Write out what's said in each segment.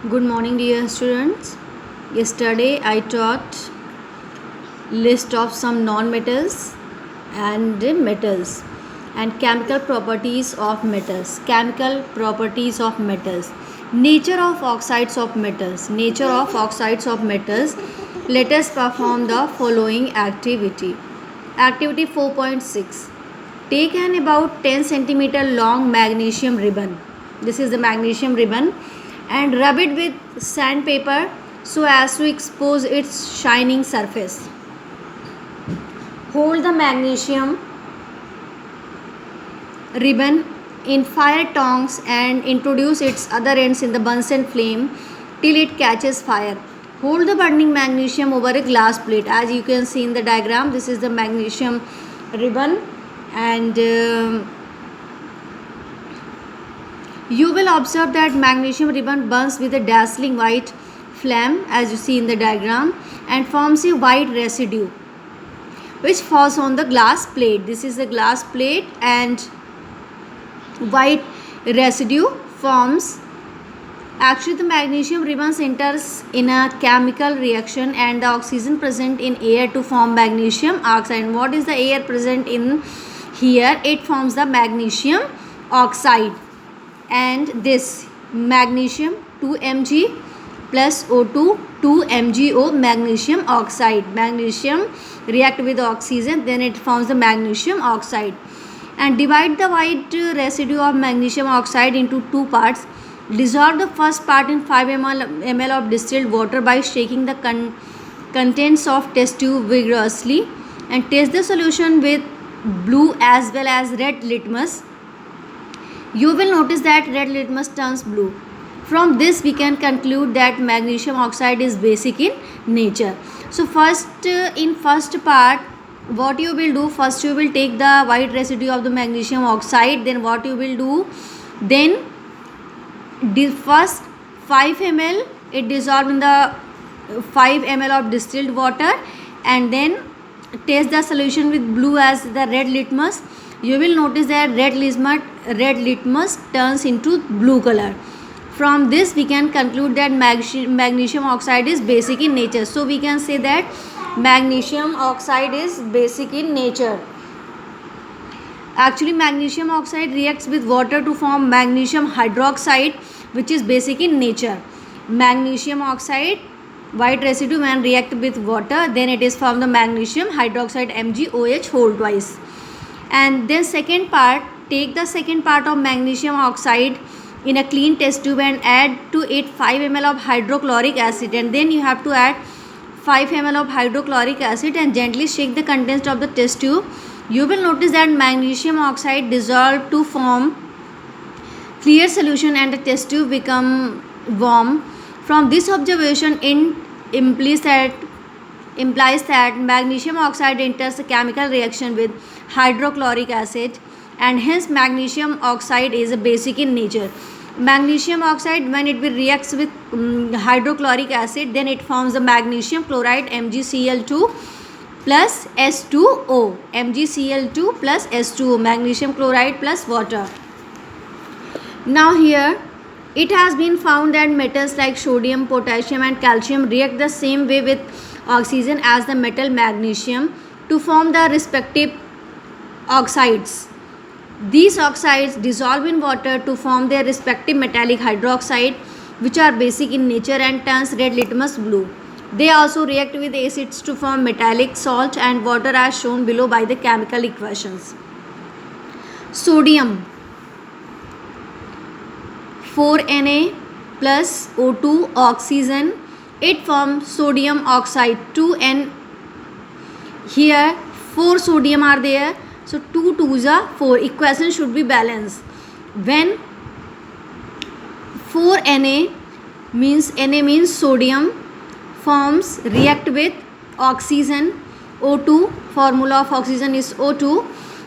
Good morning, dear students. Yesterday I taught list of some non-metals and metals and chemical properties of metals. Chemical properties of metals. Nature of oxides of metals. Nature of oxides of metals. Let us perform the following activity. Activity 4.6. Take an about 10 centimeter long magnesium ribbon. This is the magnesium ribbon, and rub it with sandpaper so as to expose its shining surface. Hold the magnesium ribbon in fire tongs and introduce its other ends in the Bunsen flame till it catches fire. Hold the burning magnesium over a glass plate. As you can see in the diagram, this is the magnesium ribbon, and you will observe that magnesium ribbon burns with a dazzling white flame, as you see in the diagram, and forms a white residue which falls on the glass plate. This is the glass plate, and white residue forms. Actually, the magnesium ribbon enters in a chemical reaction and the oxygen present in air to form magnesium oxide. And what is the air present in here? It forms the magnesium oxide. And this magnesium 2 Mg plus O2 2 MgO magnesium oxide. Magnesium react with oxygen, then it forms the magnesium oxide. And divide the white residue of magnesium oxide into two parts. Dissolve the first part in 5 ml of distilled water by shaking the contents of test tube vigorously, and test the solution with blue as well as red litmus. You will notice that red litmus turns blue. From this we can conclude that magnesium oxide is basic in nature. So in first part, what you will do, first you will take the white residue of the magnesium oxide. Then what you will do, then the first 5 ml it dissolved in the 5 ml of distilled water, and then test the solution with blue as the red litmus. You will notice that red litmus turns into blue color. From this we can conclude that magnesium oxide is basic in nature. So we can say that magnesium oxide is basic in nature. Actually, magnesium oxide reacts with water to form magnesium hydroxide, which is basic in nature. Magnesium oxide, white residue, when react with water, then it is formed the magnesium hydroxide MgOH whole twice. And then second part, take the second part of magnesium oxide in a clean test tube and add to it 5 ml of hydrochloric acid, and then you have to add 5 ml of hydrochloric acid and gently shake the contents of the test tube. You will notice that magnesium oxide dissolved to form clear solution and the test tube become warm. From this observation implies that magnesium oxide enters a chemical reaction with hydrochloric acid, and hence magnesium oxide is a basic in nature. Magnesium oxide, when it will reacts with hydrochloric acid, then it forms the magnesium chloride MgCl2 plus S2O. MgCl2 plus S2O, magnesium chloride plus water. Now here it has been found that metals like sodium, potassium and calcium react the same way with oxygen as the metal magnesium to form the respective oxides. These oxides dissolve in water to form their respective metallic hydroxide, which are basic in nature and turns red litmus blue. They also react with acids to form metallic salt and water as shown below by the chemical equations. Sodium 4Na plus O2 oxygen, it forms sodium oxide 2N. Here 4 sodium are there, so 2 2s are 4. Equation should be balanced. When 4Na means sodium forms react with oxygen O2, formula of oxygen is O2,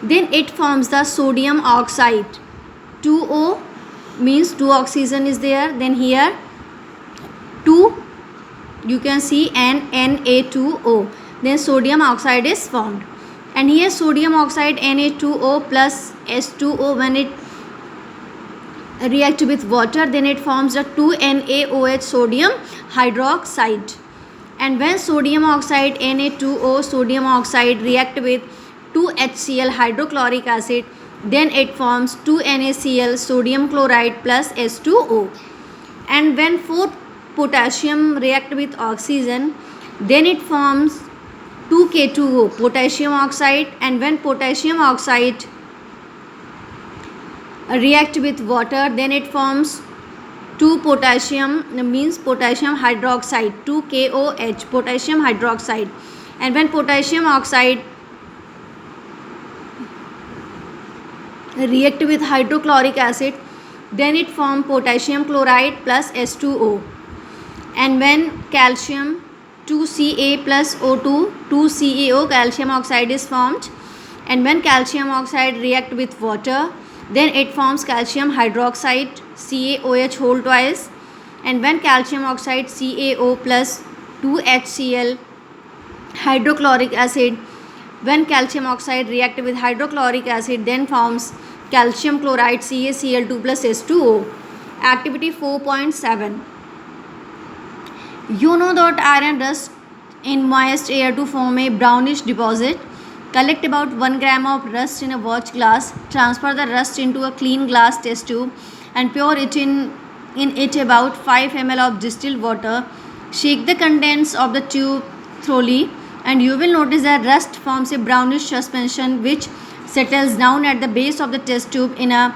then it forms the sodium oxide. 2O means 2 oxygen is there, then here 2 you can see, and Na2O, then sodium oxide is formed. And here sodium oxide Na2O plus S2O, when it react with water, then it forms the 2NaOH, sodium hydroxide. And when sodium oxide Na2O sodium oxide react with 2HCl hydrochloric acid, then it forms 2NaCl sodium chloride plus H2O. And when 4 potassium react with oxygen, then it forms 2K2O potassium oxide. And when potassium oxide react with water, then it forms 2 potassium, means potassium hydroxide, 2KOH potassium hydroxide. And when potassium oxide react with hydrochloric acid, then it form potassium chloride plus H2O. And when calcium 2Ca plus O2 2CaO calcium oxide is formed, and when calcium oxide react with water, then it forms calcium hydroxide CaOH whole twice. And when calcium oxide CaO plus 2HCl hydrochloric acid, when calcium oxide react with hydrochloric acid, then forms calcium chloride CaCl2 plus H2O. Activity 4.7. You know that iron rust in moist air to form a brownish deposit. Collect about 1 gram of rust in a watch glass. Transfer the rust into a clean glass test tube and pour it in it about 5 ml of distilled water. Shake the contents of the tube thoroughly, and you will notice that rust forms a brownish suspension which settles down at the base of the test tube in a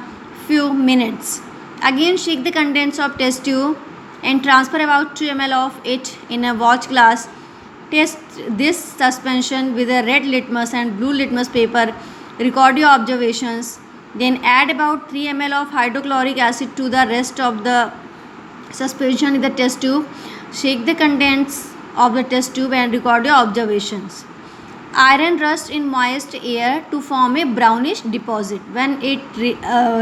few minutes. Again, shake the contents of test tube and transfer about 2 ml of it in a watch glass. Test this suspension with a red litmus and blue litmus paper. Record your observations. Then add about 3 ml of hydrochloric acid to the rest of the suspension in the test tube. Shake the contents of the test tube and record your observations. Iron rust in moist air to form a brownish deposit. When it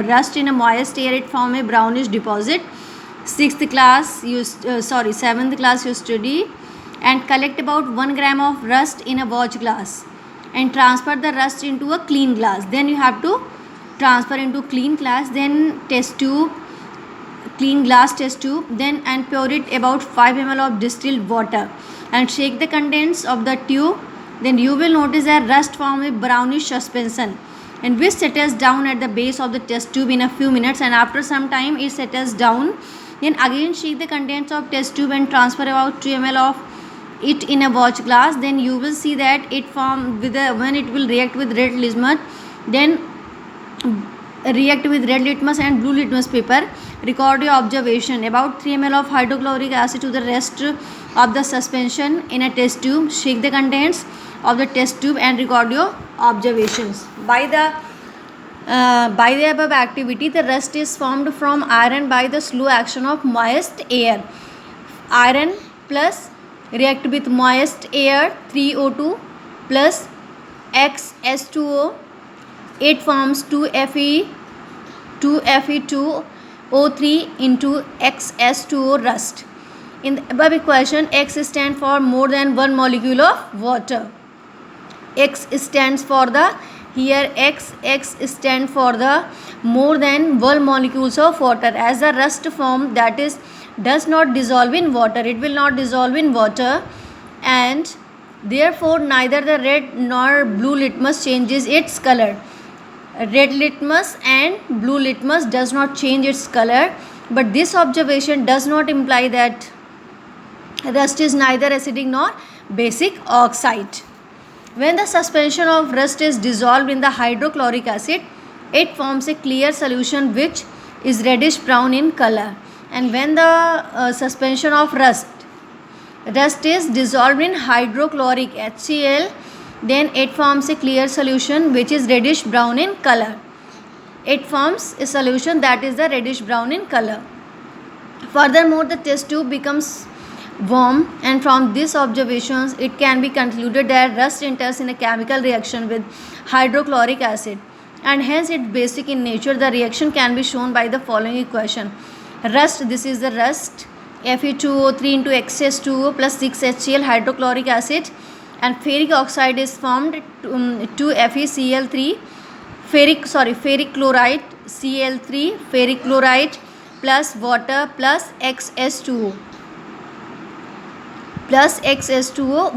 rust in a moist air, it form a brownish deposit. 7th class you study, and collect about 1 gram of rust in a watch glass and transfer the rust into a clean glass. Then you have to transfer into clean glass, then test tube, clean glass test tube, then and pour it about 5 ml of distilled water and shake the contents of the tube. Then you will notice that rust form a brownish suspension and which settles down at the base of the test tube in a few minutes, and after some time it settles down. Then again shake the contents of test tube and transfer about 2 ml of it in a watch glass. Then you will see that it form with when it will react with red litmus, then react with red litmus and blue litmus paper. Record your observation. About 3 ml of hydrochloric acid to the rest of the suspension in a test tube. Shake the contents of the test tube and record your observations. By the above activity, the rust is formed from iron by the slow action of moist air. Iron plus react with moist air 3O2 plus XH2O. It forms 2Fe2O3 into XH2O rust. In the above equation, X stands for more than one molecule of water. X stands for the X stands for the more than one molecules of water. As the rust form, that is does not dissolve in water, it will not dissolve in water, and therefore neither the red nor blue litmus changes its color. Red litmus and blue litmus does not change its color, but this observation does not imply that rust is neither acidic nor basic oxide. When the suspension of rust is dissolved in the hydrochloric acid, it forms a clear solution which is reddish brown in color. And when the suspension of rust is dissolved in hydrochloric HCl, then it forms a clear solution which is reddish brown in color. It forms a solution that is the reddish brown in color. Furthermore, the test tube becomes warm, and from these observations it can be concluded that rust enters in a chemical reaction with hydrochloric acid, and hence it's basic in nature. The reaction can be shown by the following equation. Rust, this is the rust, Fe2O3 into XH2O plus 6HCl hydrochloric acid, and ferric oxide is formed 2FeCl3, ferric chloride Cl3 ferric chloride plus water plus XS2O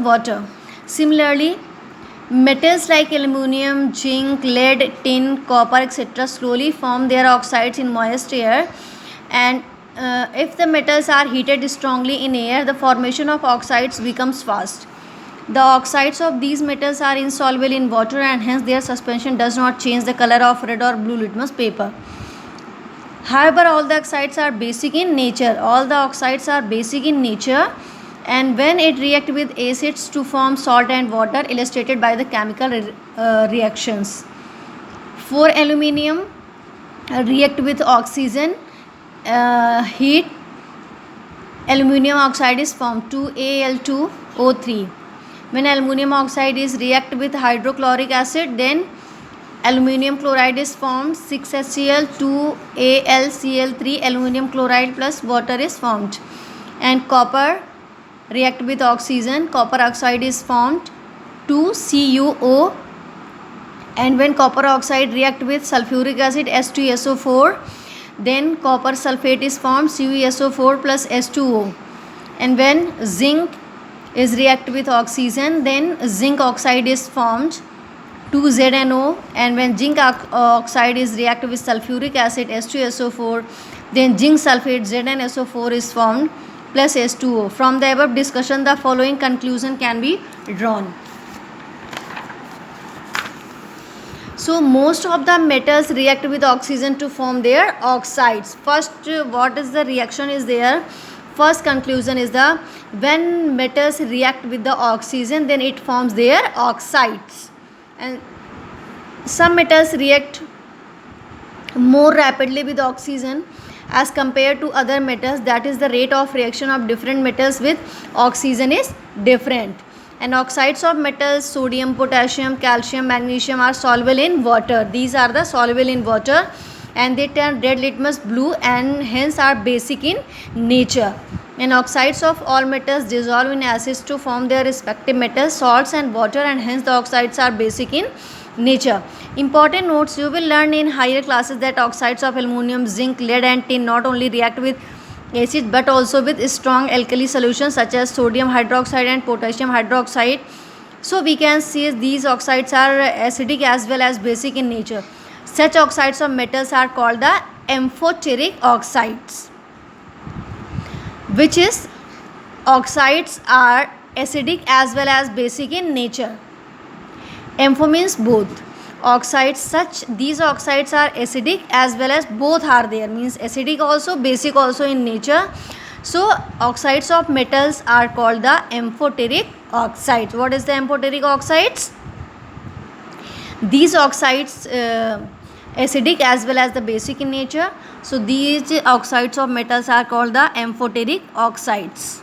water. Similarly, metals like aluminum, zinc, lead, tin, copper, etc. slowly form their oxides in moist air, and if the metals are heated strongly in air, the formation of oxides becomes fast. The oxides of these metals are insoluble in water, and hence their suspension does not change the color of red or blue litmus paper. However, all the oxides are basic in nature. And when it reacts with acids to form salt and water, illustrated by the chemical reactions. For aluminium, react with oxygen, heat, aluminium oxide is formed, 2Al2O3. When aluminium oxide is react with hydrochloric acid, then aluminium chloride is formed, 6HCl2AlCl3, aluminium chloride plus water is formed. And copper react with oxygen, copper oxide is formed, 2CuO. And when copper oxide react with sulfuric acid, H2SO4, then copper sulfate is formed, CuSO4 plus H2O. And when zinc is react with oxygen, then zinc oxide is formed, 2ZnO. And when zinc oxide is react with sulfuric acid, H2SO4, then zinc sulfate, ZnSO4 is formed, plus H2O. From the above discussion, the following conclusion can be drawn. So most of the metals react with oxygen to form their oxides. First, what is the reaction is there? First conclusion is the when metals react with the oxygen, then it forms their oxides. And some metals react more rapidly with oxygen as compared to other metals. That is, the rate of reaction of different metals with oxygen is different. And oxides of metals, sodium, potassium, calcium, magnesium, are soluble in water. These are the soluble in water, and they turn red litmus blue, and hence are basic in nature. And oxides of all metals dissolve in acids to form their respective metals, salts and water, and hence the oxides are basic in nature. Important notes: you will learn in higher classes that oxides of aluminum, zinc, lead and tin not only react with acids but also with strong alkali solutions such as sodium hydroxide and potassium hydroxide. So we can see these oxides are acidic as well as basic in nature. Such oxides of metals are called the amphoteric oxides, which is oxides are acidic as well as basic in nature. Ampho means both. Oxides, these oxides are acidic as well as both are there, means acidic also, basic also in nature. So oxides of metals are called the amphoteric oxides. What is the amphoteric oxides? These oxides acidic as well as the basic in nature. So these oxides of metals are called the amphoteric oxides.